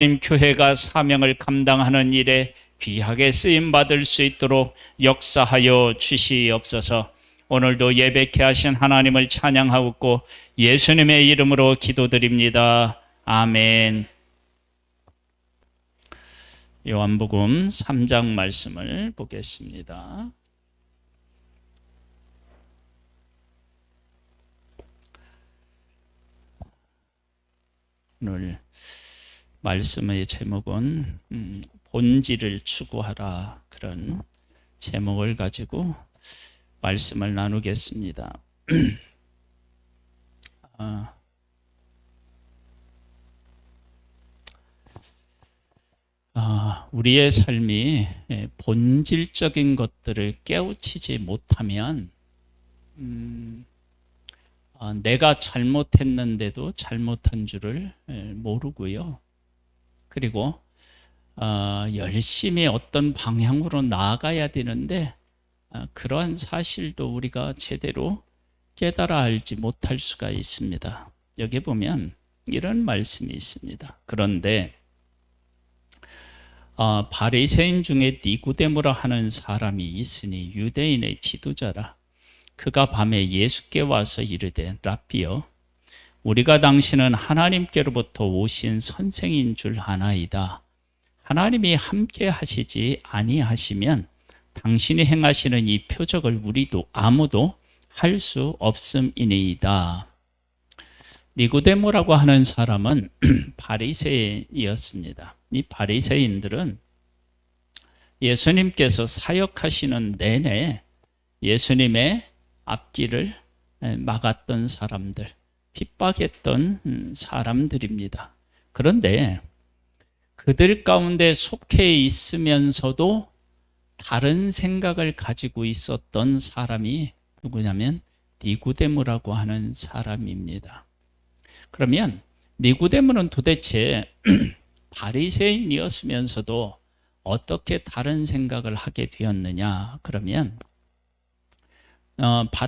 교회가 사명을 감당하는 일에 귀하게 쓰임받을 수 있도록 역사하여 주시옵소서. 오늘도 예배케 하신 하나님을 찬양하고 예수님의 이름으로 기도드립니다. 아멘. 요한복음 3장 말씀을 보겠습니다. 오늘 말씀의 제목은 본질을 추구하라, 그런 제목을 가지고 말씀을 나누겠습니다. 우리의 삶이 본질적인 것들을 깨우치지 못하면 내가 잘못했는데도 잘못한 줄을 모르고요. 그리고 열심히 어떤 방향으로 나아가야 되는데 그러한 사실도 우리가 제대로 깨달아 알지 못할 수가 있습니다. 여기 보면 이런 말씀이 있습니다. 그런데 바리새인 중에 니고데모라 하는 사람이 있으니 유대인의 지도자라. 그가 밤에 예수께 와서 이르되, 랍비여, 우리가 당신은 하나님께로부터 오신 선생인 줄 아나이다. 하나님이 함께 하시지 아니하시면 당신이 행하시는 이 표적을 우리도 아무도 할 수 없음이니이다. 니고데모라고 하는 사람은 바리새인이었습니다. 이 바리새인들은 예수님께서 사역하시는 내내 예수님의 앞길을 막았던 사람들, 핍박했던 사람들입니다. 그런데 그들 가운데 속해 있으면서도 다른 생각을 가지고 있었던 사람이 누구냐면 니고데모라고 하는 사람입니다. 그러면 니고데모는 도대체 바리새인이었으면서도 어떻게 다른 생각을 하게 되었느냐? 그러면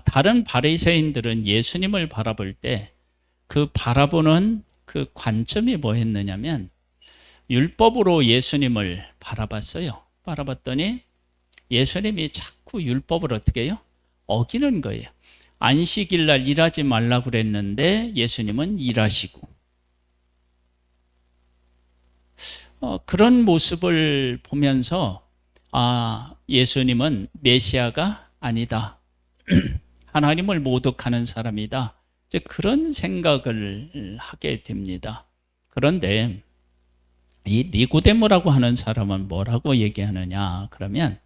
다른 바리새인들은 예수님을 바라볼 때 그 바라보는 그 관점이 뭐였느냐면 율법으로 예수님을 바라봤어요. 바라봤더니 예수님이 자꾸 율법을 어떻게 해요? 어기는 거예요. 안식일 날 일하지 말라고 그랬는데 예수님은 일하시고, 그런 모습을 보면서 예수님은 메시아가 아니다. 하나님을 모독하는 사람이다. 이제 그런 생각을 하게 됩니다. 그런데 이 니고데모라고 하는 사람은 뭐라고 얘기하느냐? 그러면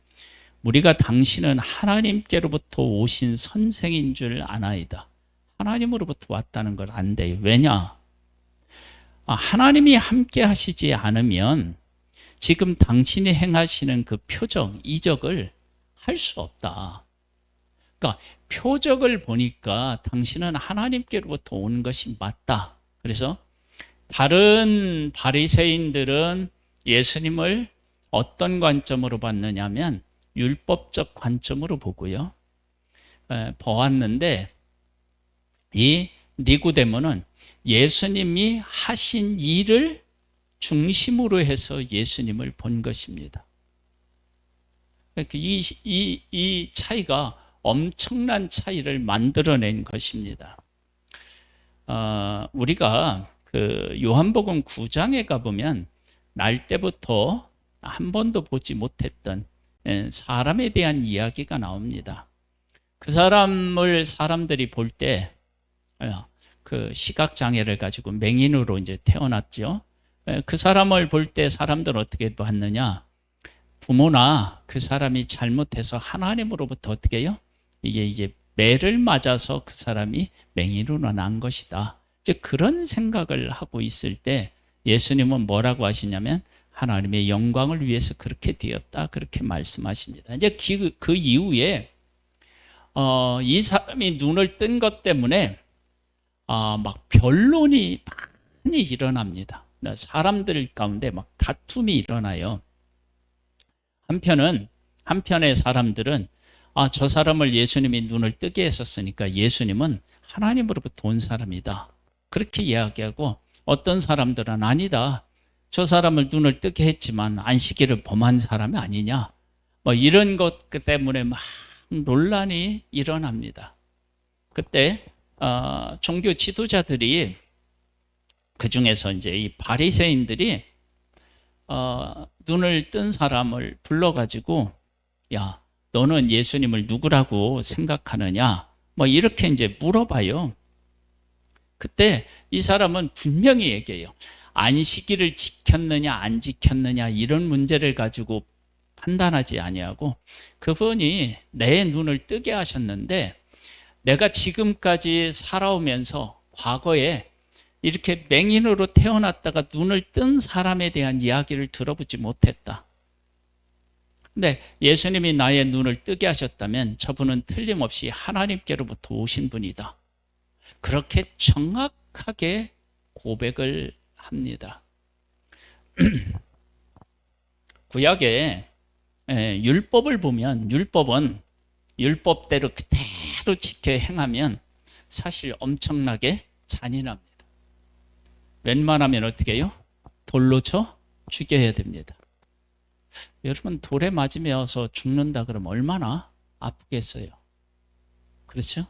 우리가 당신은 하나님께로부터 오신 선생인 줄 아나이다. 하나님으로부터 왔다는 걸 안돼요. 왜냐? 하나님이 함께 하시지 않으면 지금 당신이 행하시는 그 표적, 이적을 할 수 없다. 그러니까 표적을 보니까 당신은 하나님께로부터 온 것이 맞다. 그래서 다른 바리새인들은 예수님을 어떤 관점으로 봤느냐면 율법적 관점으로 보고요. 보았는데 이 니고데모는 예수님이 하신 일을 중심으로 해서 예수님을 본 것입니다. 이 차이가 엄청난 차이를 만들어낸 것입니다. 우리가 그 요한복음 9장에 가보면 날 때부터 한 번도 보지 못했던 사람에 대한 이야기가 나옵니다. 그 사람을 사람들이 볼 때 그 시각장애를 가지고 맹인으로 이제 태어났죠. 그 사람을 볼 때 사람들은 어떻게 봤느냐? 부모나 그 사람이 잘못해서 하나님으로부터 어떻게 해요? 이게 매를 맞아서 그 사람이 맹인으로 난 것이다. 이제 그런 생각을 하고 있을 때 예수님은 뭐라고 하시냐면 하나님의 영광을 위해서 그렇게 되었다. 그렇게 말씀하십니다. 이제 그 이후에 이 사람이 눈을 뜬 것 때문에 막 변론이 많이 일어납니다. 사람들 가운데 막 다툼이 일어나요. 한편의 사람들은 저 사람을 예수님이 눈을 뜨게 했었으니까 예수님은 하나님으로부터 온 사람이다. 그렇게 이야기하고, 어떤 사람들은 아니다. 저 사람을 눈을 뜨게 했지만 안식일을 범한 사람이 아니냐? 뭐 이런 것 때문에 막 논란이 일어납니다. 그때 종교 지도자들이, 그 중에서 이제 이 바리새인들이 눈을 뜬 사람을 불러가지고, 야, 너는 예수님을 누구라고 생각하느냐? 뭐 이렇게 이제 물어봐요. 그때 이 사람은 분명히 얘기해요. 안식일을 지켰느냐 안 지켰느냐 이런 문제를 가지고 판단하지 아니하고, 그분이 내 눈을 뜨게 하셨는데 내가 지금까지 살아오면서 과거에 이렇게 맹인으로 태어났다가 눈을 뜬 사람에 대한 이야기를 들어보지 못했다. 근데 예수님이 나의 눈을 뜨게 하셨다면 저분은 틀림없이 하나님께로부터 오신 분이다. 그렇게 정확하게 고백을 합니다. 구약에 율법을 보면, 율법은 율법대로 그대로 지켜 행하면 사실 엄청나게 잔인합니다. 웬만하면 어떻게 해요? 돌로 쳐 죽여야 됩니다. 여러분, 돌에 맞으면서 죽는다 그러면 얼마나 아프겠어요? 그렇죠?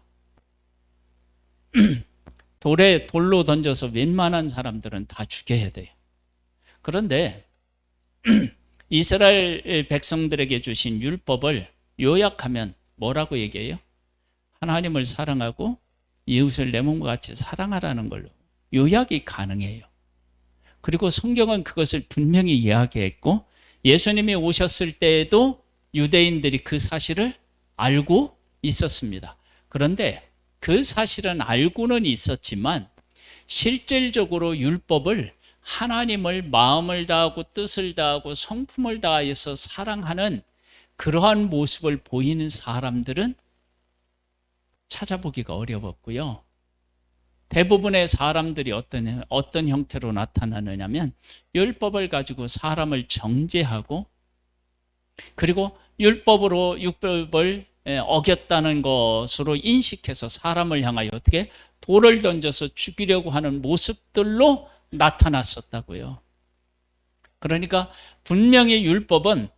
돌로 던져서 웬만한 사람들은 다 죽여야 돼요. 그런데 이스라엘 백성들에게 주신 율법을 요약하면 뭐라고 얘기해요? 하나님을 사랑하고 이웃을 내 몸과 같이 사랑하라는 걸로 요약이 가능해요. 그리고 성경은 그것을 분명히 이야기했고, 예수님이 오셨을 때에도 유대인들이 그 사실을 알고 있었습니다. 그런데 그 사실은 알고는 있었지만 실질적으로 율법을, 하나님을 마음을 다하고 뜻을 다하고 성품을 다해서 사랑하는 그러한 모습을 보이는 사람들은 찾아보기가 어려웠고요. 대부분의 사람들이 어떤 형태로 나타나느냐면 율법을 가지고 사람을 정죄하고, 그리고 율법을 어겼다는 것으로 인식해서 사람을 향하여 어떻게 돌을 던져서 죽이려고 하는 모습들로 나타났었다고요. 그러니까 분명히 율법은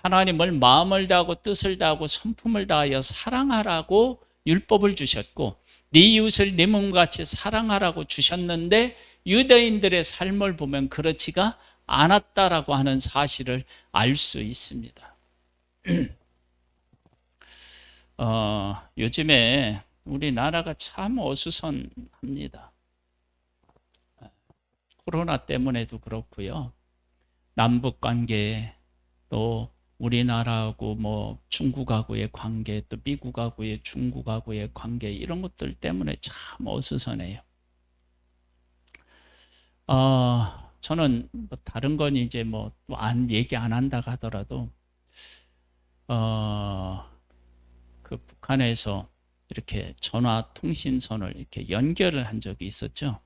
하나님을 마음을 다하고 뜻을 다하고 성품을 다하여 사랑하라고 율법을 주셨고, 네 이웃을 네 몸같이 사랑하라고 주셨는데 유대인들의 삶을 보면 그렇지가 않았다라고 하는 사실을 알 수 있습니다. 요즘에 우리나라가 참 어수선합니다. 코로나 때문에도 그렇고요. 남북 관계, 또 우리나라하고 뭐 중국하고의 관계, 또 미국하고의 중국하고의 관계, 이런 것들 때문에 참 어수선해요. 저는 뭐 다른 건 이제 뭐 얘기 안 한다 하더라도 그 북한에서 이렇게 전화 통신선을 이렇게 연결을 한 적이 있었죠.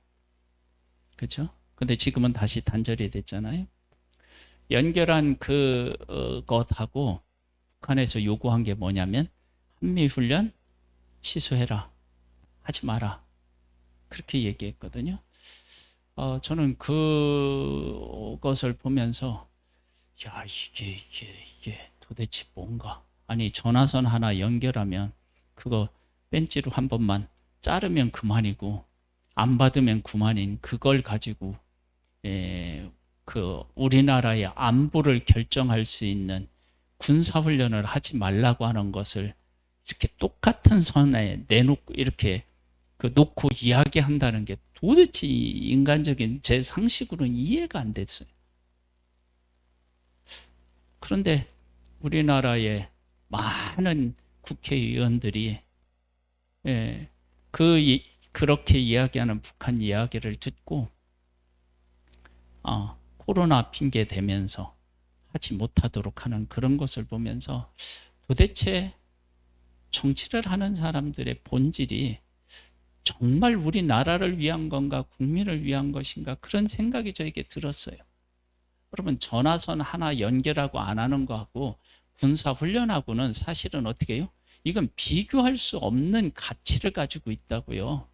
그렇죠? 근데 지금은 다시 단절이 됐잖아요. 연결한 그것하고 북한에서 요구한 게 뭐냐면 한미훈련 취소해라, 하지 마라, 그렇게 얘기했거든요. 저는 그것을 보면서 야, 이게 도대체 뭔가, 아니 전화선 하나 연결하면 그거 벤치로 한 번만 자르면 그만이고 안 받으면 그만인 그걸 가지고 그 우리나라의 안보를 결정할 수 있는 군사훈련을 하지 말라고 하는 것을 이렇게 똑같은 선에 내놓고 이렇게 놓고 이야기한다는 게 도대체 인간적인 제 상식으로는 이해가 안 됐어요. 그런데 우리나라의 많은 국회의원들이 그렇게 이야기하는 북한 이야기를 듣고 코로나 핑계 대면서 하지 못하도록 하는 그런 것을 보면서 도대체 정치를 하는 사람들의 본질이 정말 우리나라를 위한 건가, 국민을 위한 것인가, 그런 생각이 저에게 들었어요. 여러분, 전화선 하나 연결하고 안 하는 거하고 군사훈련하고는 사실은 어떻게 해요? 이건 비교할 수 없는 가치를 가지고 있다고요.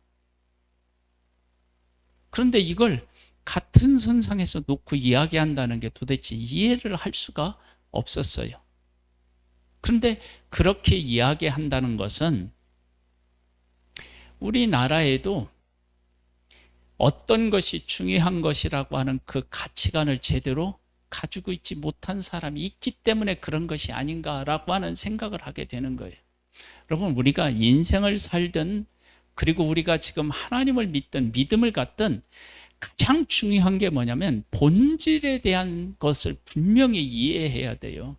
그런데 이걸 같은 선상에서 놓고 이야기한다는 게 도대체 이해를 할 수가 없었어요. 그런데 그렇게 이야기한다는 것은 우리나라에도 어떤 것이 중요한 것이라고 하는 그 가치관을 제대로 가지고 있지 못한 사람이 있기 때문에 그런 것이 아닌가라고 하는 생각을 하게 되는 거예요. 여러분, 우리가 인생을 살든 그리고 우리가 지금 하나님을 믿든 믿음을 갖든 가장 중요한 게 뭐냐면 본질에 대한 것을 분명히 이해해야 돼요.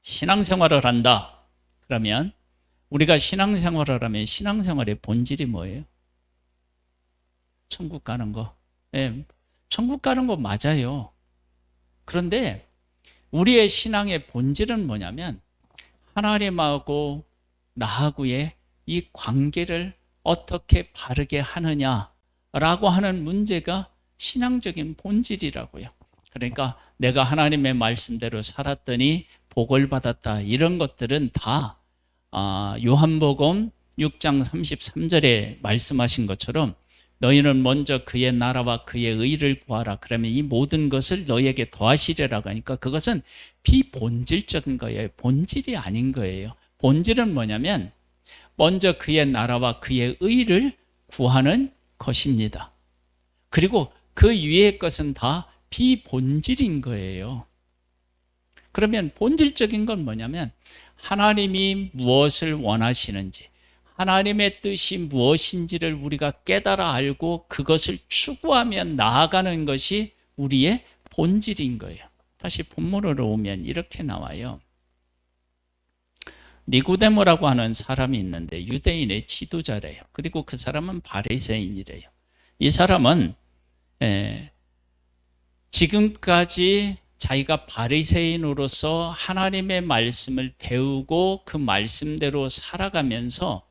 신앙생활을 한다. 그러면 우리가 신앙생활을 하면 신앙생활의 본질이 뭐예요? 천국 가는 거. 네, 천국 가는 거 맞아요. 그런데 우리의 신앙의 본질은 뭐냐면 하나님하고 나하고의 이 관계를 어떻게 바르게 하느냐라고 하는 문제가 신앙적인 본질이라고요. 그러니까 내가 하나님의 말씀대로 살았더니 복을 받았다. 이런 것들은 다 요한복음 6장 33절에 말씀하신 것처럼 너희는 먼저 그의 나라와 그의 의를 구하라. 그러면 이 모든 것을 너희에게 더하시리라고 하니까 그것은 비본질적인 거예요. 본질이 아닌 거예요. 본질은 뭐냐면 먼저 그의 나라와 그의 의를 구하는 것입니다. 그리고 그 위의 것은 다 비본질인 거예요. 그러면 본질적인 건 뭐냐면 하나님이 무엇을 원하시는지, 하나님의 뜻이 무엇인지를 우리가 깨달아 알고 그것을 추구하며 나아가는 것이 우리의 본질인 거예요. 다시 본문으로 오면 이렇게 나와요. 니고데모라고 하는 사람이 있는데 유대인의 지도자래요. 그리고 그 사람은 바리새인이래요. 이 사람은 지금까지 자기가 바리새인으로서 하나님의 말씀을 배우고 그 말씀대로 살아가면서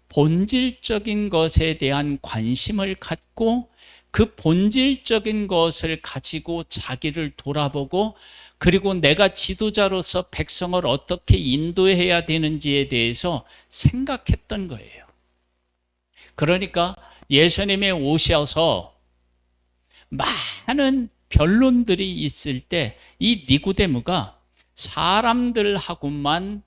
본질적인 것에 대한 관심을 갖고 그 본질적인 것을 가지고 자기를 돌아보고 그리고 내가 지도자로서 백성을 어떻게 인도해야 되는지에 대해서 생각했던 거예요. 그러니까 예수님이 오셔서 많은 변론들이 있을 때 이 니고데모가 사람들하고만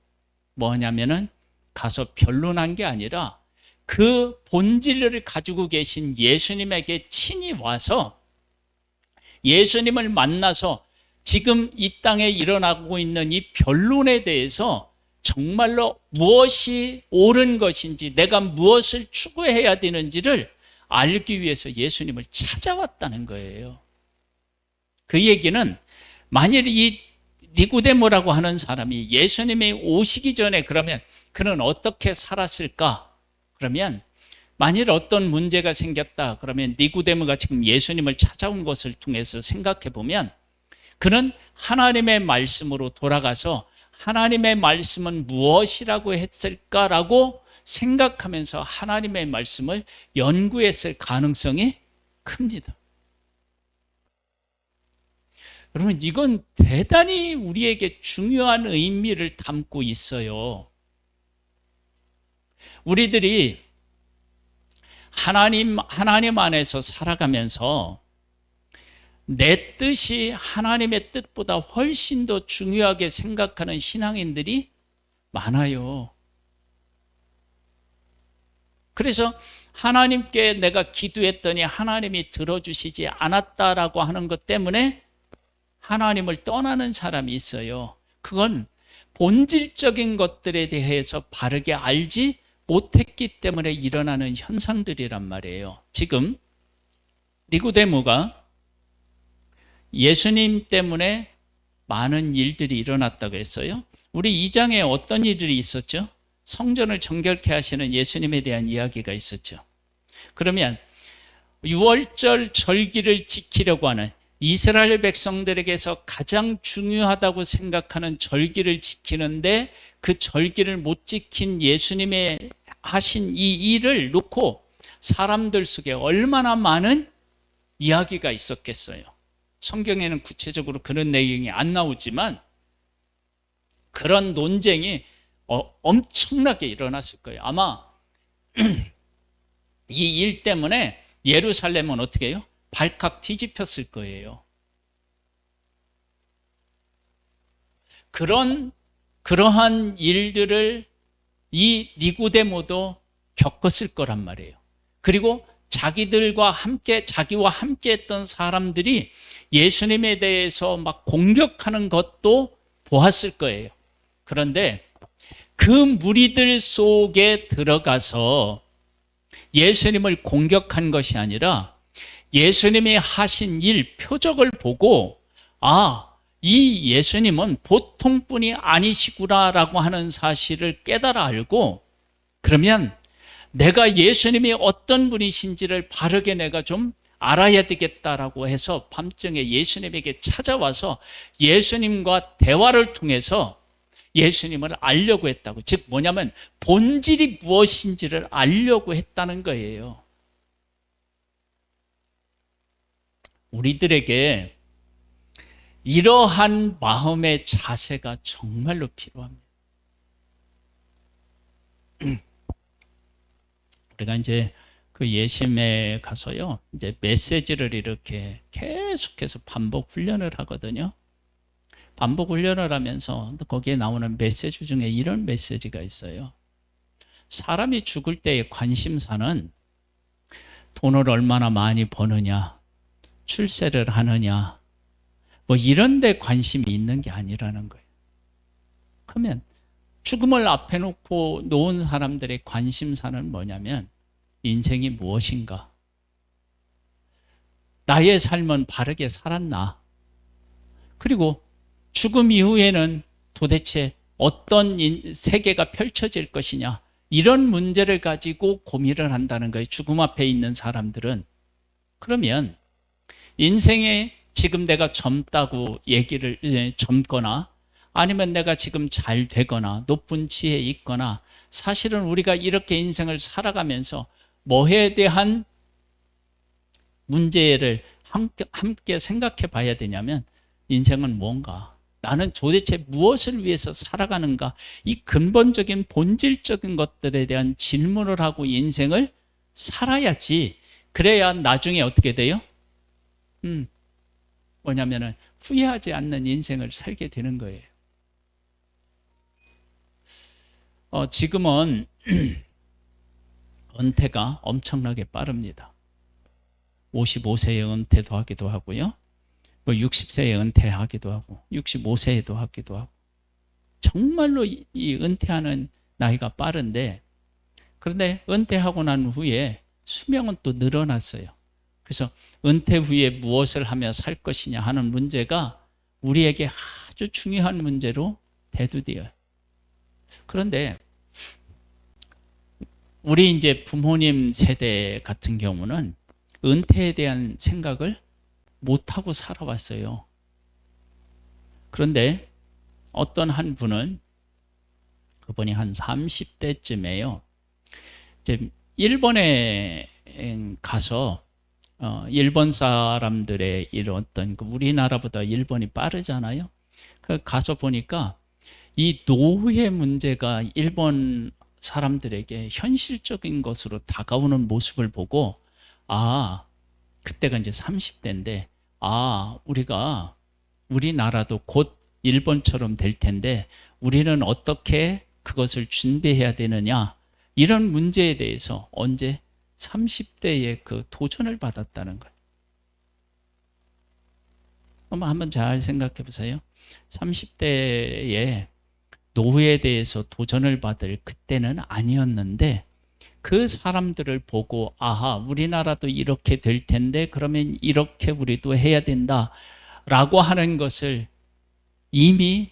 뭐냐면은 가서 변론한 게 아니라 그 본질을 가지고 계신 예수님에게 친히 와서 예수님을 만나서 지금 이 땅에 일어나고 있는 이 변론에 대해서 정말로 무엇이 옳은 것인지 내가 무엇을 추구해야 되는지를 알기 위해서 예수님을 찾아왔다는 거예요. 그 얘기는 만일 이 니고데모라고 하는 사람이 예수님이 오시기 전에 그러면 그는 어떻게 살았을까? 그러면 만일 어떤 문제가 생겼다 그러면 니고데모가 지금 예수님을 찾아온 것을 통해서 생각해 보면 그는 하나님의 말씀으로 돌아가서 하나님의 말씀은 무엇이라고 했을까라고 생각하면서 하나님의 말씀을 연구했을 가능성이 큽니다. 여러분, 이건 대단히 우리에게 중요한 의미를 담고 있어요. 우리들이 하나님 안에서 살아가면서 내 뜻이 하나님의 뜻보다 훨씬 더 중요하게 생각하는 신앙인들이 많아요. 그래서 하나님께 내가 기도했더니 하나님이 들어주시지 않았다라고 하는 것 때문에 하나님을 떠나는 사람이 있어요. 그건 본질적인 것들에 대해서 바르게 알지 못했기 때문에 일어나는 현상들이란 말이에요. 지금 니고데모가 예수님 때문에 많은 일들이 일어났다고 했어요. 우리 2장에 어떤 일들이 있었죠? 성전을 정결케 하시는 예수님에 대한 이야기가 있었죠. 그러면 유월절 절기를 지키려고 하는 이스라엘 백성들에게서 가장 중요하다고 생각하는 절기를 지키는데 그 절기를 못 지킨 예수님의 하신 이 일을 놓고 사람들 속에 얼마나 많은 이야기가 있었겠어요. 성경에는 구체적으로 그런 내용이 안 나오지만 그런 논쟁이 엄청나게 일어났을 거예요. 아마 이 일 때문에 예루살렘은 어떻게 해요? 발칵 뒤집혔을 거예요. 그러한 일들을 이 니고데모도 겪었을 거란 말이에요. 그리고 자기와 함께 했던 사람들이 예수님에 대해서 막 공격하는 것도 보았을 거예요. 그런데 그 무리들 속에 들어가서 예수님을 공격한 것이 아니라 예수님이 하신 일, 표적을 보고 이 예수님은 보통 분이 아니시구나라고 하는 사실을 깨달아 알고, 그러면 내가 예수님이 어떤 분이신지를 바르게 내가 좀 알아야 되겠다라고 해서 밤중에 예수님에게 찾아와서 예수님과 대화를 통해서 예수님을 알려고 했다고. 즉 뭐냐면 본질이 무엇인지를 알려고 했다는 거예요. 우리들에게 이러한 마음의 자세가 정말로 필요합니다. 우리가 이제 그 예심에 가서요, 이제 메시지를 이렇게 계속해서 반복 훈련을 하거든요. 반복 훈련을 하면서 거기에 나오는 메시지 중에 이런 메시지가 있어요. 사람이 죽을 때의 관심사는 돈을 얼마나 많이 버느냐, 출세를 하느냐, 뭐 이런 데 관심이 있는 게 아니라는 거예요. 그러면 죽음을 앞에 놓고 놓은 사람들의 관심사는 뭐냐면 인생이 무엇인가? 나의 삶은 바르게 살았나? 그리고 죽음 이후에는 도대체 어떤 세계가 펼쳐질 것이냐? 이런 문제를 가지고 고민을 한다는 거예요. 죽음 앞에 있는 사람들은. 그러면 인생에 지금 내가 젊다고 젊거나 아니면 내가 지금 잘 되거나 높은 지혜에 있거나, 사실은 우리가 이렇게 인생을 살아가면서 뭐에 대한 문제를 함께 생각해 봐야 되냐면, 인생은 뭔가, 나는 도대체 무엇을 위해서 살아가는가, 이 근본적인 본질적인 것들에 대한 질문을 하고 인생을 살아야지. 그래야 나중에 어떻게 돼요? 뭐냐면은 후회하지 않는 인생을 살게 되는 거예요. 지금은 은퇴가 엄청나게 빠릅니다. 55세에 은퇴도 하기도 하고요. 뭐 60세에 은퇴하기도 하고 65세에도 하기도 하고, 정말로 이 은퇴하는 나이가 빠른데, 그런데 은퇴하고 난 후에 수명은 또 늘어났어요. 그래서 은퇴 후에 무엇을 하며 살 것이냐 하는 문제가 우리에게 아주 중요한 문제로 대두되어요. 그런데 우리 이제 부모님 세대 같은 경우는 은퇴에 대한 생각을 못하고 살아왔어요. 그런데 어떤 한 분은, 그분이 한 30대쯤에요. 이제 일본에 가서 일본 사람들의 이런 어떤, 우리나라보다 일본이 빠르잖아요. 가서 보니까 이 노후의 문제가 일본 사람들에게 현실적인 것으로 다가오는 모습을 보고, 그때가 이제 30대인데, 우리나라도 곧 일본처럼 될 텐데 우리는 어떻게 그것을 준비해야 되느냐, 이런 문제에 대해서 언제 30대에 그 도전을 받았다는 거예요. 한번 잘 생각해 보세요. 30대에 노후에 대해서 도전을 받을 그때는 아니었는데, 그 사람들을 보고 우리나라도 이렇게 될 텐데 그러면 이렇게 우리도 해야 된다라고 하는 것을 이미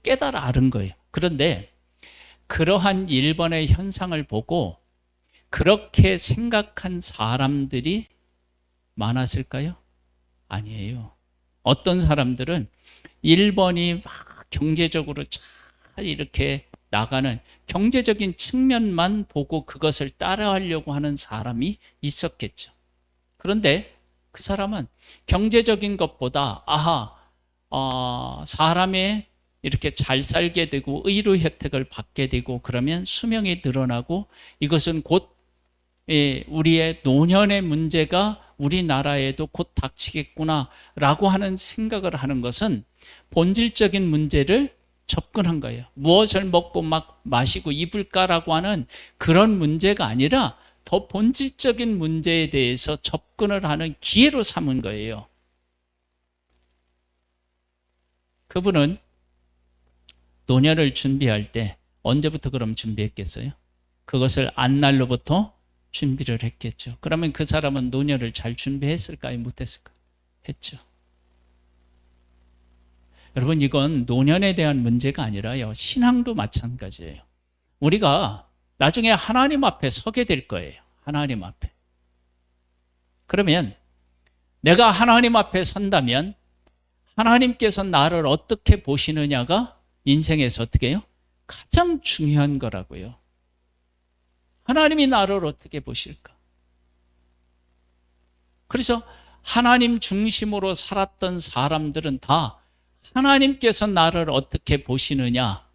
깨달아 알은 거예요. 그런데 그러한 일본의 현상을 보고 그렇게 생각한 사람들이 많았을까요? 아니에요. 어떤 사람들은 일본이 막 경제적으로 잘 이렇게 나가는 경제적인 측면만 보고 그것을 따라하려고 하는 사람이 있었겠죠. 그런데 그 사람은 경제적인 것보다 사람이 이렇게 잘 살게 되고 의료 혜택을 받게 되고 그러면 수명이 늘어나고 이것은 곧 우리의 노년의 문제가 우리나라에도 곧 닥치겠구나라고 하는 생각을 하는 것은 본질적인 문제를 접근한 거예요. 무엇을 먹고 막 마시고 입을까라고 하는 그런 문제가 아니라 더 본질적인 문제에 대해서 접근을 하는 기회로 삼은 거예요. 그분은 노년을 준비할 때 언제부터 그럼 준비했겠어요? 그것을 안날로부터 준비를 했겠죠. 그러면 그 사람은 노년을 잘 준비했을까요? 못했을까요? 했죠. 여러분, 이건 노년에 대한 문제가 아니라요, 신앙도 마찬가지예요. 우리가 나중에 하나님 앞에 서게 될 거예요. 하나님 앞에. 그러면 내가 하나님 앞에 선다면 하나님께서 나를 어떻게 보시느냐가 인생에서 어떻게 해요? 가장 중요한 거라고요. 하나님이 나를 어떻게 보실까? 그래서 하나님 중심으로 살았던 사람들은 다 하나님께서 나를 어떻게 보시느냐,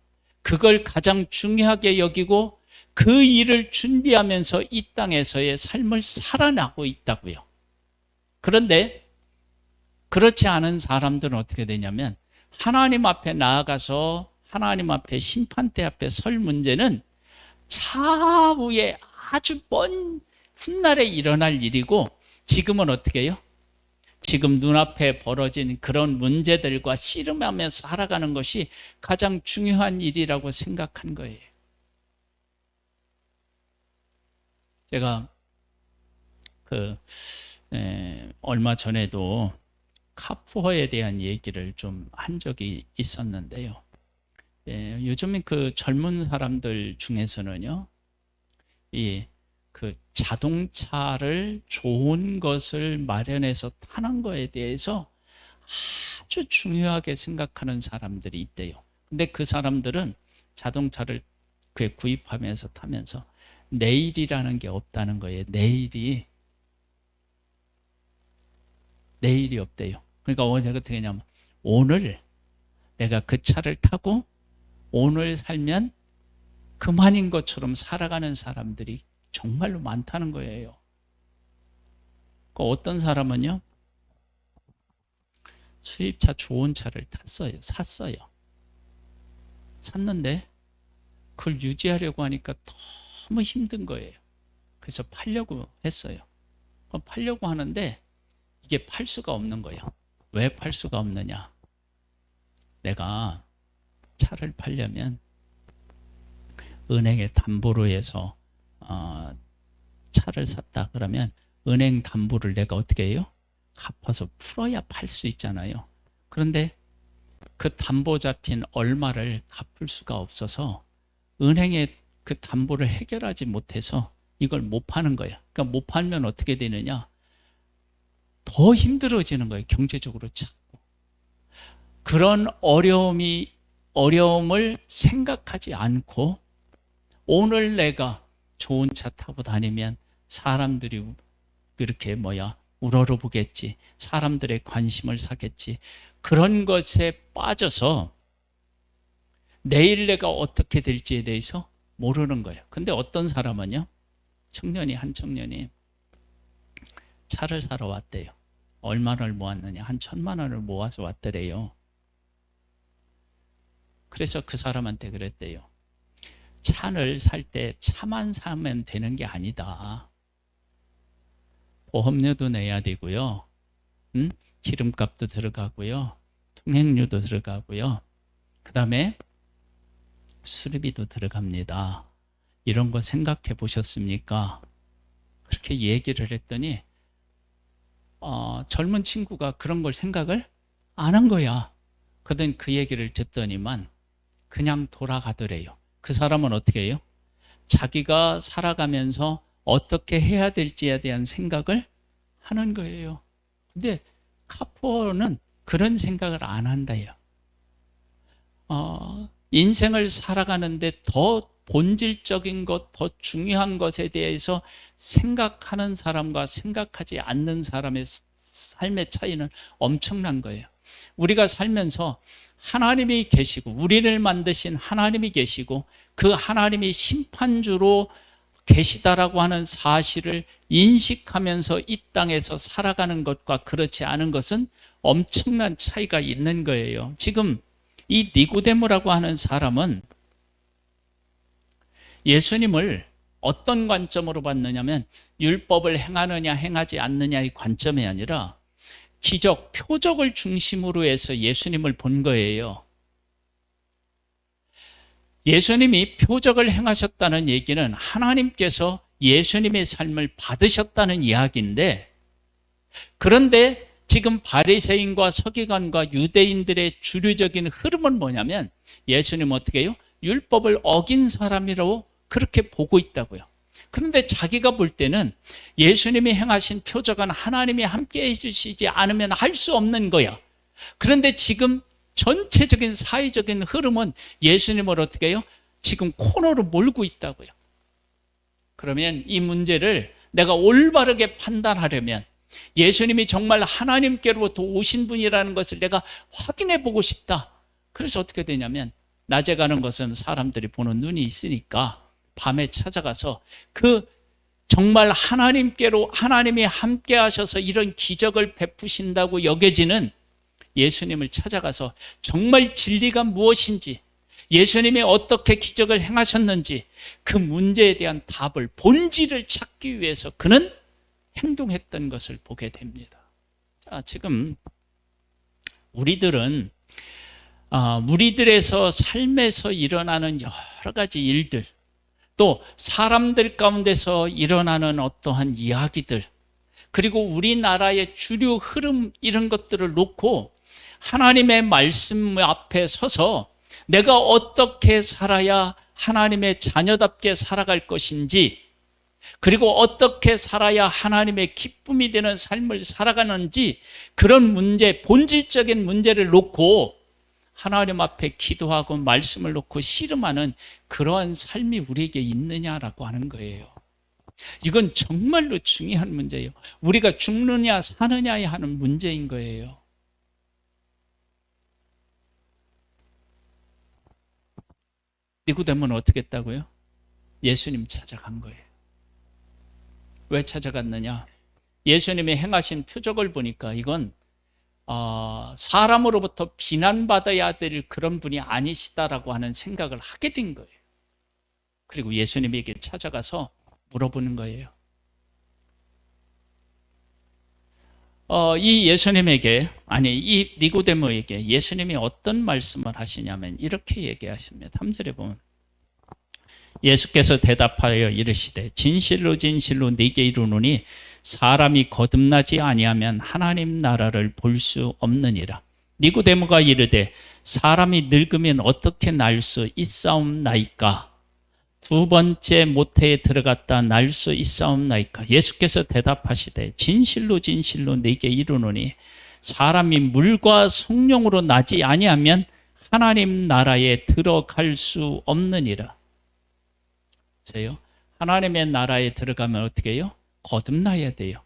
그걸 가장 중요하게 여기고 그 일을 준비하면서 이 땅에서의 삶을 살아나고 있다고요. 그런데 그렇지 않은 사람들은 어떻게 되냐면 하나님 앞에 나아가서 하나님 앞에 심판대 앞에 설 문제는 차후에 아주 먼 훗날에 일어날 일이고, 지금은 어떻게 해요? 지금 눈앞에 벌어진 그런 문제들과 씨름하면서 살아가는 것이 가장 중요한 일이라고 생각한 거예요. 제가 얼마 전에도 카푸어에 대한 얘기를 좀 한 적이 있었는데요. 요즘 그 젊은 사람들 중에서는요, 그 자동차를 좋은 것을 마련해서 타는 거에 대해서 아주 중요하게 생각하는 사람들이 있대요. 근데 그 사람들은 자동차를 구입하면서 타면서 내일이라는 게 없다는 거예요. 내일이 없대요. 그러니까 어떻게 하냐면 오늘 내가 그 차를 타고 오늘 살면 그만인 것처럼 살아가는 사람들이 정말로 많다는 거예요. 어떤 사람은요, 수입차 좋은 차를 샀어요. 샀는데 그걸 유지하려고 하니까 너무 힘든 거예요. 그래서 팔려고 했어요. 팔려고 하는데 이게 팔 수가 없는 거예요. 왜 팔 수가 없느냐? 내가 차를 팔려면 은행에 담보로 해서 차를 샀다 그러면 은행 담보를 내가 어떻게 해요? 갚아서 풀어야 팔 수 있잖아요. 그런데 그 담보 잡힌 얼마를 갚을 수가 없어서 은행에 그 담보를 해결하지 못해서 이걸 못 파는 거예요. 그러니까 못 팔면 어떻게 되느냐? 더 힘들어지는 거예요. 경제적으로 찾고. 그런 어려움을 생각하지 않고 오늘 내가 좋은 차 타고 다니면 사람들이 그렇게 우러러보겠지, 사람들의 관심을 사겠지, 그런 것에 빠져서 내일 내가 어떻게 될지에 대해서 모르는 거예요. 근데 어떤 사람은요, 한 청년이 차를 사러 왔대요. 얼마를 모았느냐? 한 1,000만 원을 모아서 왔더래요. 그래서 그 사람한테 그랬대요. 차를 살 때 차만 사면 되는 게 아니다. 보험료도 내야 되고요. 기름값도 들어가고요. 통행료도 들어가고요. 그 다음에 수리비도 들어갑니다. 이런 거 생각해 보셨습니까? 그렇게 얘기를 했더니 젊은 친구가 그런 걸 생각을 안 한 거야. 그러더니 그 얘기를 듣더니만 그냥 돌아가더래요. 그 사람은 어떻게 해요? 자기가 살아가면서 어떻게 해야 될지에 대한 생각을 하는 거예요. 근데 카푸어는 그런 생각을 안 한다요. 인생을 살아가는데 더 본질적인 것, 더 중요한 것에 대해서 생각하는 사람과 생각하지 않는 사람의 삶의 차이는 엄청난 거예요. 우리가 살면서 하나님이 계시고 우리를 만드신 하나님이 계시고 그 하나님이 심판주로 계시다라고 하는 사실을 인식하면서 이 땅에서 살아가는 것과 그렇지 않은 것은 엄청난 차이가 있는 거예요. 지금 이 니고데모라고 하는 사람은 예수님을 어떤 관점으로 봤느냐면 율법을 행하느냐 행하지 않느냐의 관점이 아니라 기적, 표적을 중심으로 해서 예수님을 본 거예요. 예수님이 표적을 행하셨다는 얘기는 하나님께서 예수님의 삶을 받으셨다는 이야기인데, 그런데 지금 바리새인과 서기관과 유대인들의 주류적인 흐름은 뭐냐면 예수님 어떻게 해요? 율법을 어긴 사람이라고 그렇게 보고 있다고요. 그런데 자기가 볼 때는 예수님이 행하신 표적은 하나님이 함께 해주시지 않으면 할 수 없는 거야. 그런데 지금 전체적인 사회적인 흐름은 예수님을 어떻게 해요? 지금 코너로 몰고 있다고요. 그러면 이 문제를 내가 올바르게 판단하려면 예수님이 정말 하나님께로부터 오신 분이라는 것을 내가 확인해 보고 싶다. 그래서 어떻게 되냐면 낮에 가는 것은 사람들이 보는 눈이 있으니까 밤에 찾아가서 그 정말 하나님이 함께 하셔서 이런 기적을 베푸신다고 여겨지는 예수님을 찾아가서 정말 진리가 무엇인지, 예수님이 어떻게 기적을 행하셨는지 그 문제에 대한 답을, 본질을 찾기 위해서 그는 행동했던 것을 보게 됩니다. 자, 지금 우리들은 우리들에서 삶에서 일어나는 여러 가지 일들, 또 사람들 가운데서 일어나는 어떠한 이야기들, 그리고 우리나라의 주류 흐름, 이런 것들을 놓고 하나님의 말씀 앞에 서서 내가 어떻게 살아야 하나님의 자녀답게 살아갈 것인지, 그리고 어떻게 살아야 하나님의 기쁨이 되는 삶을 살아가는지, 그런 문제, 본질적인 문제를 놓고 하나님 앞에 기도하고 말씀을 놓고 씨름하는 그러한 삶이 우리에게 있느냐라고 하는 거예요. 이건 정말로 중요한 문제예요. 우리가 죽느냐 사느냐 하는 문제인 거예요. 니고데모는 어떻게 했다고요? 예수님 찾아간 거예요. 왜 찾아갔느냐? 예수님이 행하신 표적을 보니까 이건 사람으로부터 비난받아야 될 그런 분이 아니시다라고 하는 생각을 하게 된 거예요. 그리고 예수님에게 찾아가서 물어보는 거예요. 이 니고데모에게 예수님이 어떤 말씀을 하시냐면 이렇게 얘기하십니다. 3절에 보면 예수께서 대답하여 이르시되 진실로 진실로 네게 이르노니 사람이 거듭나지 아니하면 하나님 나라를 볼 수 없느니라. 니고데모가 이르되 사람이 늙으면 어떻게 날 수 있사옵나이까? 두 번째 모태에 들어갔다 날 수 있사옵나이까? 예수께서 대답하시되 진실로 진실로 네게 이르노니 사람이 물과 성령으로 나지 아니하면 하나님 나라에 들어갈 수 없느니라. 보세요. 하나님의 나라에 들어가면 어떻게 해요? 거듭나야 돼요.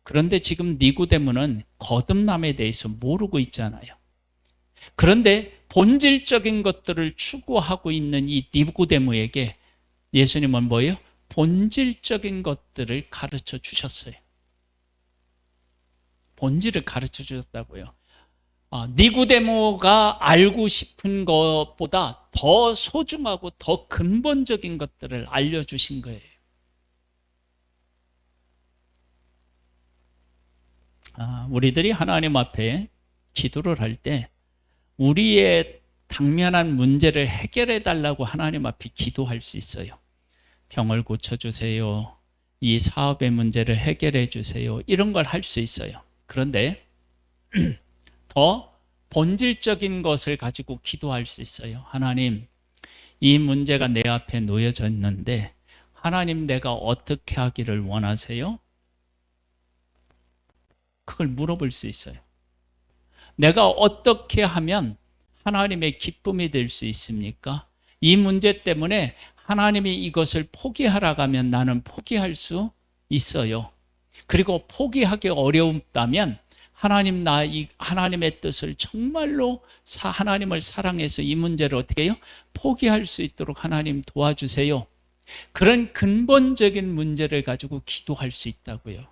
그런데 지금 니고데모는 거듭남에 대해서 모르고 있잖아요. 그런데 본질적인 것들을 추구하고 있는 이 니고데모에게 예수님은 뭐예요? 본질적인 것들을 가르쳐 주셨어요. 본질을 가르쳐 주셨다고요. 니고데모가 알고 싶은 것보다 더 소중하고 더 근본적인 것들을 알려주신 거예요. 우리들이 하나님 앞에 기도를 할 때 우리의 당면한 문제를 해결해 달라고 하나님 앞에 기도할 수 있어요. 병을 고쳐주세요. 이 사업의 문제를 해결해 주세요. 이런 걸 할 수 있어요. 그런데 더 본질적인 것을 가지고 기도할 수 있어요. 하나님, 이 문제가 내 앞에 놓여져 있는데 하나님, 내가 어떻게 하기를 원하세요? 그걸 물어볼 수 있어요. 내가 어떻게 하면 하나님의 기쁨이 될 수 있습니까? 이 문제 때문에 하나님이 이것을 포기하라고 하면 나는 포기할 수 있어요. 그리고 포기하기 어려웠다면 하나님, 하나님의 뜻을 정말로 하나님을 사랑해서 이 문제를 어떻게 해요? 포기할 수 있도록 하나님 도와주세요. 그런 근본적인 문제를 가지고 기도할 수 있다고요.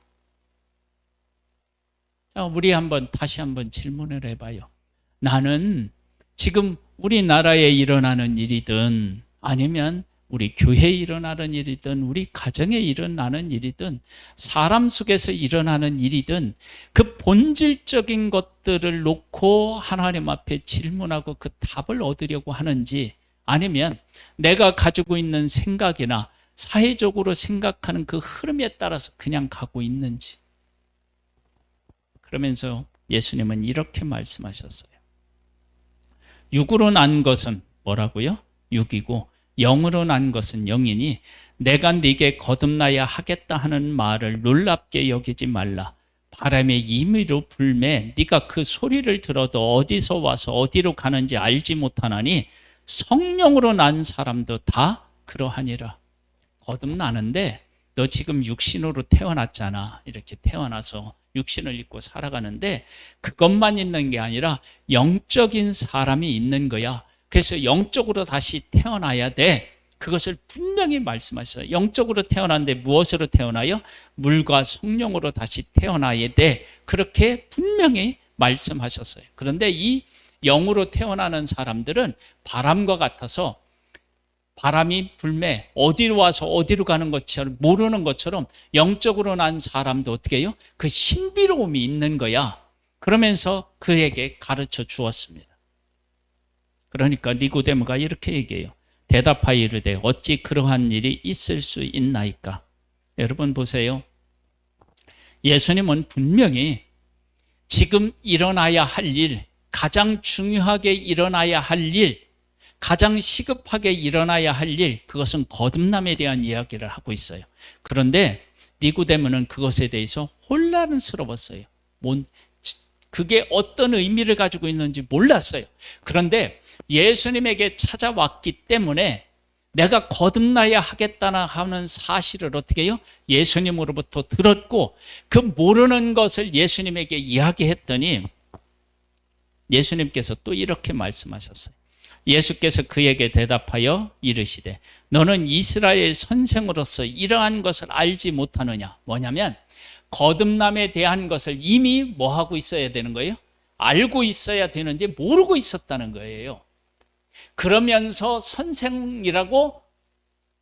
자, 우리 다시 한번 질문을 해봐요. 나는 지금 우리나라에 일어나는 일이든 아니면 우리 교회에 일어나는 일이든 우리 가정에 일어나는 일이든 사람 속에서 일어나는 일이든 그 본질적인 것들을 놓고 하나님 앞에 질문하고 그 답을 얻으려고 하는지, 아니면 내가 가지고 있는 생각이나 사회적으로 생각하는 그 흐름에 따라서 그냥 가고 있는지. 그러면서 예수님은 이렇게 말씀하셨어요. 육으로 난 것은 뭐라고요? 육이고 영으로 난 것은 영이니 내가 네게 거듭나야 하겠다 하는 말을 놀랍게 여기지 말라. 바람의 임의로 불매 네가 그 소리를 들어도 어디서 와서 어디로 가는지 알지 못하나니 성령으로 난 사람도 다 그러하니라. 거듭나는데 너 지금 육신으로 태어났잖아. 이렇게 태어나서 육신을 입고 살아가는데 그것만 있는 게 아니라 영적인 사람이 있는 거야. 그래서 영적으로 다시 태어나야 돼. 그것을 분명히 말씀하셨어요. 영적으로 태어났는데 무엇으로 태어나요? 물과 성령으로 다시 태어나야 돼. 그렇게 분명히 말씀하셨어요. 그런데 이 영으로 태어나는 사람들은 바람과 같아서 바람이 불매 어디로 와서 어디로 가는 것처럼 모르는 것처럼 영적으로 난 사람도 어떻게 해요? 그 신비로움이 있는 거야. 그러면서 그에게 가르쳐 주었습니다. 그러니까 니고데모가 이렇게 얘기해요. 대답하여 이르되 어찌 그러한 일이 있을 수 있나이까? 여러분 보세요. 예수님은 분명히 지금 일어나야 할 일, 가장 중요하게 일어나야 할 일, 가장 시급하게 일어나야 할 일, 그것은 거듭남에 대한 이야기를 하고 있어요. 그런데 니고데모는 그것에 대해서 혼란스러웠어요. 그게 어떤 의미를 가지고 있는지 몰랐어요. 그런데 예수님에게 찾아왔기 때문에 내가 거듭나야 하겠다나 하는 사실을 어떻게 해요? 예수님으로부터 들었고 그 모르는 것을 예수님에게 이야기했더니 예수님께서 또 이렇게 말씀하셨어요. 예수께서 그에게 대답하여 이르시되 너는 이스라엘 선생으로서 이러한 것을 알지 못하느냐. 뭐냐면 거듭남에 대한 것을 이미 뭐 하고 있어야 되는 거예요? 알고 있어야 되는지 모르고 있었다는 거예요. 그러면서 선생이라고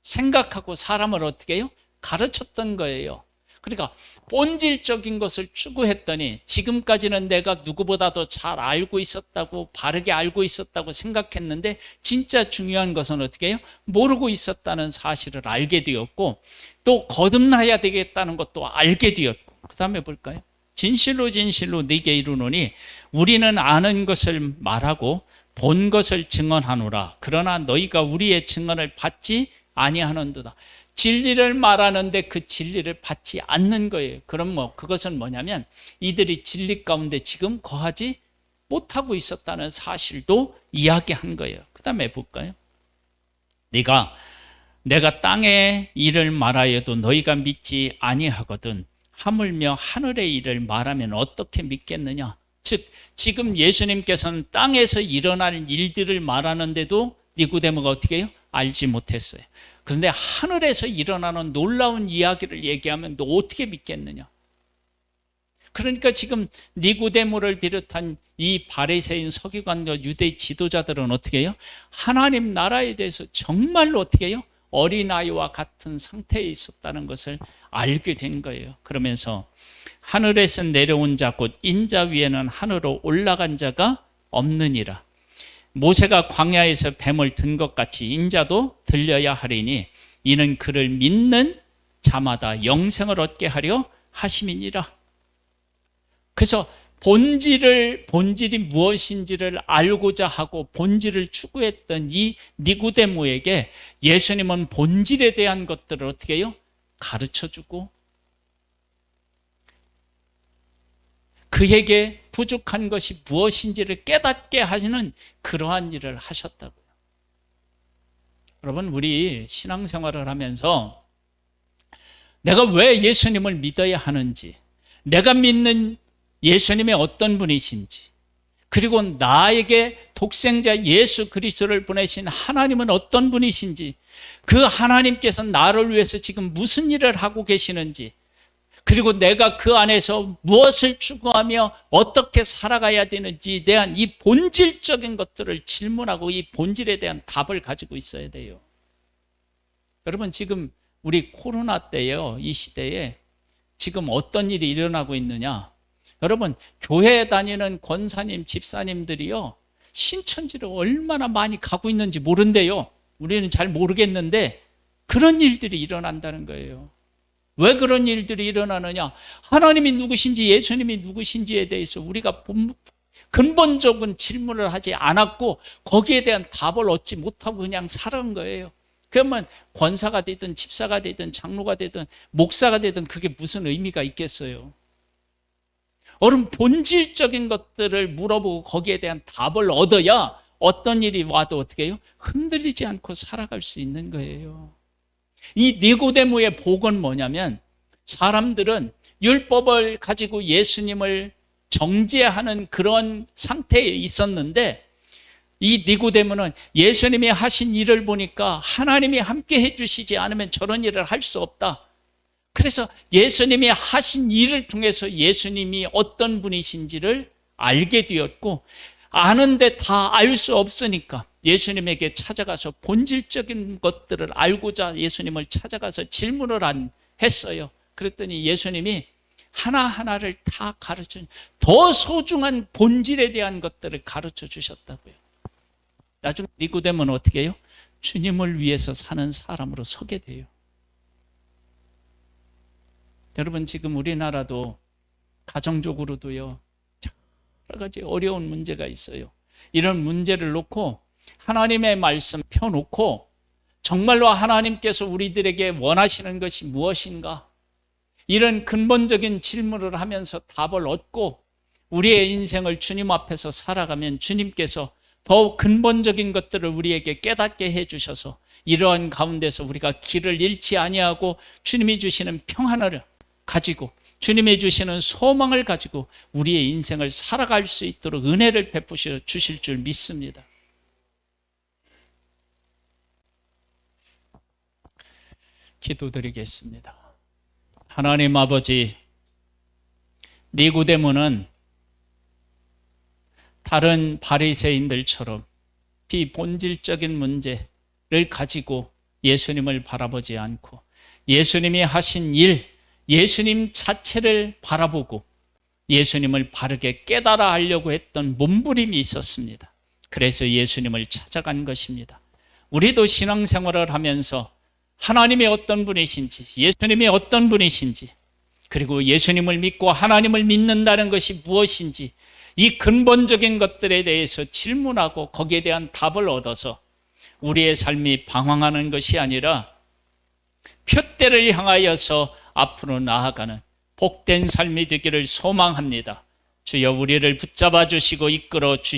생각하고 사람을 어떻게 해요? 가르쳤던 거예요. 그러니까 본질적인 것을 추구했더니 지금까지는 내가 누구보다도 잘 알고 있었다고, 바르게 알고 있었다고 생각했는데 진짜 중요한 것은 어떻게 해요? 모르고 있었다는 사실을 알게 되었고 또 거듭나야 되겠다는 것도 알게 되었고, 그 다음에 볼까요? 진실로 진실로 네게 이르노니 우리는 아는 것을 말하고 본 것을 증언하노라. 그러나 너희가 우리의 증언을 받지 아니하는도다. 진리를 말하는데 그 진리를 받지 않는 거예요. 그럼 그것은 뭐냐면 이들이 진리 가운데 지금 거하지 못하고 있었다는 사실도 이야기한 거예요. 그 다음에 볼까요? 내가 땅의 일을 말하여도 너희가 믿지 아니하거든 하물며 하늘의 일을 말하면 어떻게 믿겠느냐. 즉 지금 예수님께서는 땅에서 일어날 일들을 말하는데도 니고데모가 어떻게 해요? 알지 못했어요. 그런데 하늘에서 일어나는 놀라운 이야기를 얘기하면 너 어떻게 믿겠느냐. 그러니까 지금 니고데모를 비롯한 이 바리새인 서기관과 유대 지도자들은 어떻게 해요? 하나님 나라에 대해서 정말로 어떻게 해요? 어린아이와 같은 상태에 있었다는 것을 알게 된 거예요. 그러면서 하늘에서 내려온 자 곧 인자 위에는 하늘로 올라간 자가 없느니라. 모세가 광야에서 뱀을 든 것 같이 인자도 들려야 하리니 이는 그를 믿는 자마다 영생을 얻게 하려 하심이니라. 그래서 본질이 무엇인지를 알고자 하고 본질을 추구했던 이 니고데모에게 예수님은 본질에 대한 것들을 어떻게 해요? 가르쳐주고 그에게 부족한 것이 무엇인지를 깨닫게 하시는 그러한 일을 하셨다고요. 여러분, 우리 신앙생활을 하면서 내가 왜 예수님을 믿어야 하는지, 내가 믿는 예수님이 어떤 분이신지, 그리고 나에게 독생자 예수 그리스도를 보내신 하나님은 어떤 분이신지, 그 하나님께서 나를 위해서 지금 무슨 일을 하고 계시는지, 그리고 내가 그 안에서 무엇을 추구하며 어떻게 살아가야 되는지에 대한 이 본질적인 것들을 질문하고 이 본질에 대한 답을 가지고 있어야 돼요. 여러분, 지금 우리 코로나 때요, 이 시대에 지금 어떤 일이 일어나고 있느냐? 여러분, 교회 다니는 권사님, 집사님들이요, 신천지를 얼마나 많이 가고 있는지 모른대요. 우리는 잘 모르겠는데 그런 일들이 일어난다는 거예요. 왜 그런 일들이 일어나느냐? 하나님이 누구신지, 예수님이 누구신지에 대해서 우리가 근본적인 질문을 하지 않았고 거기에 대한 답을 얻지 못하고 그냥 살아간 거예요. 그러면 권사가 되든 집사가 되든 장로가 되든 목사가 되든 그게 무슨 의미가 있겠어요? 여러분, 본질적인 것들을 물어보고 거기에 대한 답을 얻어야 어떤 일이 와도 어떻게 해요? 흔들리지 않고 살아갈 수 있는 거예요. 이 니고데모의 복은 뭐냐면, 사람들은 율법을 가지고 예수님을 정죄하는 그런 상태에 있었는데, 이 니고데모는 예수님이 하신 일을 보니까 하나님이 함께 해주시지 않으면 저런 일을 할 수 없다. 그래서 예수님이 하신 일을 통해서 예수님이 어떤 분이신지를 알게 되었고, 아는데 다 알 수 없으니까 예수님에게 찾아가서 본질적인 것들을 알고자 예수님을 찾아가서 질문을 했어요. 그랬더니 예수님이 하나하나를 다 가르쳐, 더 소중한 본질에 대한 것들을 가르쳐 주셨다고요. 나중에 니고데모는 어떻게 해요? 주님을 위해서 사는 사람으로 서게 돼요. 여러분, 지금 우리나라도 가정적으로도요, 여러 가지 어려운 문제가 있어요. 이런 문제를 놓고 하나님의 말씀 펴놓고 정말로 하나님께서 우리들에게 원하시는 것이 무엇인가? 이런 근본적인 질문을 하면서 답을 얻고 우리의 인생을 주님 앞에서 살아가면 주님께서 더 근본적인 것들을 우리에게 깨닫게 해주셔서 이러한 가운데서 우리가 길을 잃지 아니하고 주님이 주시는 평안을 가지고 주님이 주시는 소망을 가지고 우리의 인생을 살아갈 수 있도록 은혜를 베푸셔 주실 줄 믿습니다. 기도드리겠습니다. 하나님 아버지, 니고데모는 다른 바리새인들처럼 비본질적인 문제를 가지고 예수님을 바라보지 않고 예수님이 하신 일, 예수님 자체를 바라보고 예수님을 바르게 깨달아 알려고 했던 몸부림이 있었습니다. 그래서 예수님을 찾아간 것입니다. 우리도 신앙생활을 하면서 하나님이 어떤 분이신지, 예수님이 어떤 분이신지, 그리고 예수님을 믿고 하나님을 믿는다는 것이 무엇인지, 이 근본적인 것들에 대해서 질문하고 거기에 대한 답을 얻어서 우리의 삶이 방황하는 것이 아니라 표대를 향하여서 앞으로 나아가는 복된 삶이 되기를 소망합니다. 주여, 우리를 붙잡아 주시고 이끌어 주시옵소서.